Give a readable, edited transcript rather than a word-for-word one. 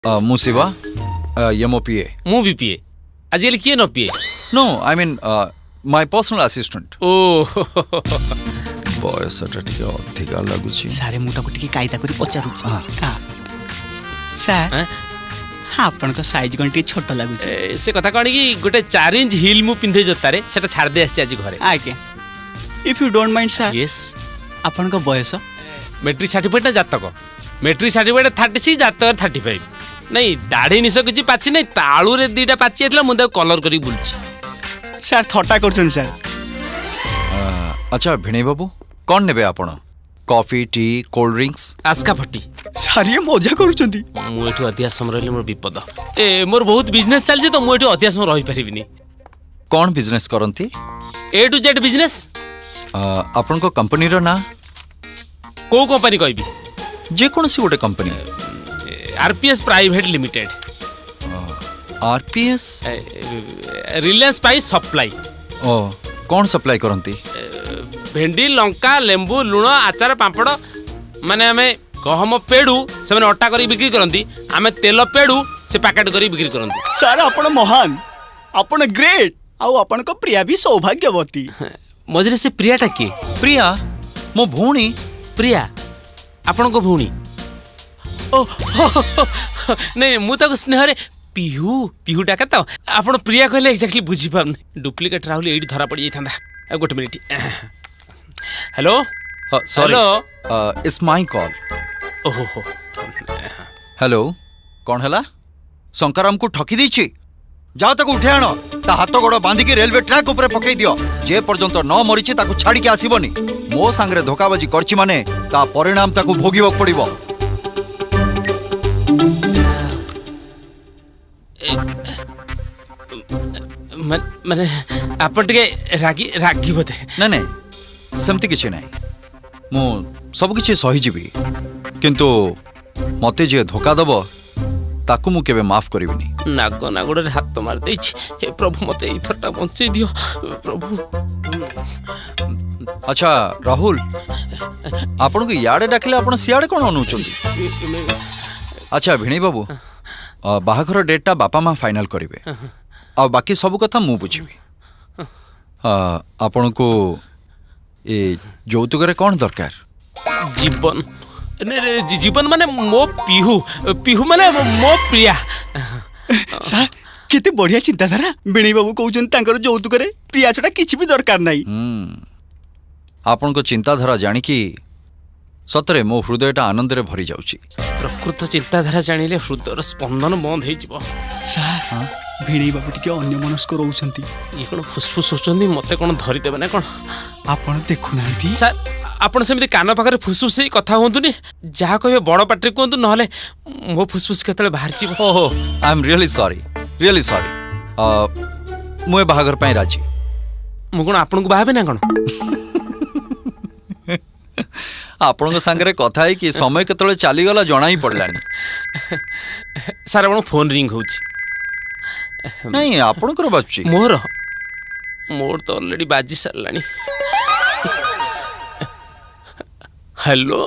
ମୁଁ ଶିବା ये मो पीए मु भी पिए आजिकल किए न पिए no I mean my personal assistant ओ बयसटा टिके अधिका लागुची सारे मु ताको टिके कायदा करी पचारुची हां सर हैं? आपन को साइज कोन टिके छोट लागुची से कथा कौन कि गोटे 4 इंच हिल मु पिंधे जोतारे सेटा छाड़ दे आसी आज घरे आके if you don't mind sir yes आपन को बयस मेट्रिक सर्टिफिकेट ना जातक मेट्रिक सर्टिफिकेट 36 जातक 35 नहीं दाढ़ी निश किछि पाछि नहीं ताळू रे दीटा पाछि एतला मुंदे कलर करी बुलछि सर थट्टा करछन सर अच्छा भिणई बाबू कौन नेबे आपण कॉफी टी कोल्ड ड्रिंक्स आस्का फटी सर ये मजा करूछंती मु एठु अधिया समय रहले मोर विपद ए मोर बहुत बिजनेस चलछि तो मु एठु अधिया समय रहि परिबिनी कौन बिजनेस करंती ए टू जेड बिजनेस आपण को कंपनी रो ना को कंपनी कहबी जे कोनसी गोटे company RPS private limited RPS Reliance पाई सप्लाई ओ कौन सप्लाई करंती भेंडी लंका लेंबू लुण आचार पापड़ माने हमें गहम पेड़ू से माने अट्टा करी बिक्री करंती आमे तेल पेड़ू से पैकेट करी बिक्री करंती सर आपण महान आपण ग्रेट आउ आपण को प्रिया भी सौभाग्यवती मझरे से प्रियाटा किए प्रिया मो भौणी प्रिया आपण को भौणी ओ नहीं मु ताको स्नेह रे पिहू पिहू डाका तो आपण प्रिया कहले एक्जेक्टली बुझी पारनी डुप्लीकेट राहुल एडी धरा पड़ी जाइथांदा गोटे minute hello sorry it's my call ओहो हो हेलो कौन हला शंकराम को ठकी दीची जाओ ताको उठे आनो ता हाथ गोड़ बांधी के रेलवे ट्रैक ऊपर पकई दियो जे पर्यंत न मरिची ताको छाड़ी के आसीबनी मो सांगरे धोखाबाजी करची माने ता परिणाम ताको भोगिबक पड़िबो माने आपण टिके रागी रागी बोधे ना नहीं सेमती किछि नहीं मु सब किछि सही जीवी किंतु मते जे धोखा दबो ताकू मु केबे माफ करिबिनी नाग नागोड़े हाथ मार देछि हे प्रभु मते इथरटा बंचै दियो प्रभु अच्छा राहुल आपण को याडे डाकले आपण सियाडे कोन अनुचंदी अच्छा भिणई बाबू बाहाघर डेटटा बापा माँ फाइनल करेंगे आ बाकी सब कथा मु बुझी आपण को ए यौतुक कौन दरकार जीवन जीवन माने मो पिहू पिहू माने मो प्रिया सर केते बढ़िया चिंताधारा बिणी बाबू कहउछन तांकर यौतुक रे प्रिया छटा किछि भी दरकार नाही आपण को चिंताधारा जानी कि सतरे मो हृदयटा आनंद रे भरी जाउची प्रकृत चिंताधारा जानिले हृदयर स्पंदन बंद हो जिवो सर भिणी बाबू टिके अन्य मनस्क रहउछंती ये कोन फुसफुस होचंदी मते कोन धरि देबे ना कोन आपण देखु नांती सर आपण सेमिति कान पाखरे फुसफुस ही कथा होंतुनी जहा कहबे बड़ पाटरी कोंतु नहले मो फुसफुस केतले बाहर जिवो ओहो आई एम रियली सॉरी मुए बाहागर पई राजी मु कोन आपन को बाहाबे ना कोन आपण सांगरे कथा है कि समय केतले चली गला जणा ही पड़लानी सर आपण फोन रिंग होची नहीं आपण कर बाची मोर मोर तो ऑलरेडी बाजी सरलानी हेलो